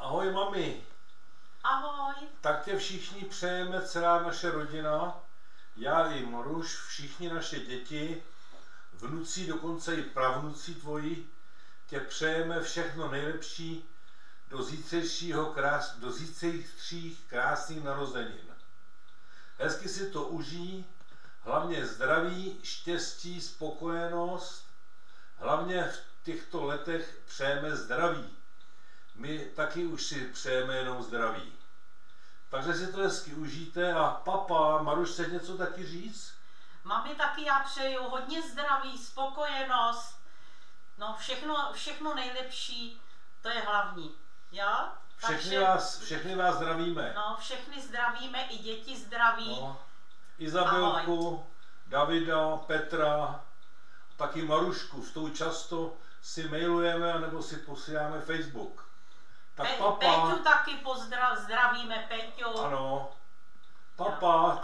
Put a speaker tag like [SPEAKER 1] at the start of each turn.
[SPEAKER 1] Ahoj mami.
[SPEAKER 2] Ahoj.
[SPEAKER 1] Tak tě všichni přejeme, celá naše rodina, já i Maruš, všichni naše děti, vnuci, dokonce i pravnuci tvoji, tě přejeme všechno nejlepší do zítřejších krásných narozenin. Hezky si to užij, hlavně zdraví, štěstí, spokojenost, hlavně v těchto letech přejeme zdraví. My taky už si přejeme jenom zdraví. Takže si to hezky užijte a papa, Maruš, chce něco taky říct?
[SPEAKER 2] Mami, taky já přeju hodně zdraví, spokojenost, no všechno nejlepší, to je hlavní, jo?
[SPEAKER 1] Všechny vás zdravíme.
[SPEAKER 2] No, všechny zdravíme, i děti zdraví.
[SPEAKER 1] No, Izabelku, ahoj. Davida, Petra, taky Marušku, s tou často si mailujeme, nebo si posíláme Facebook. Tak papa.
[SPEAKER 2] Peťu taky zdravíme, Peťu.
[SPEAKER 1] Ano. Papa,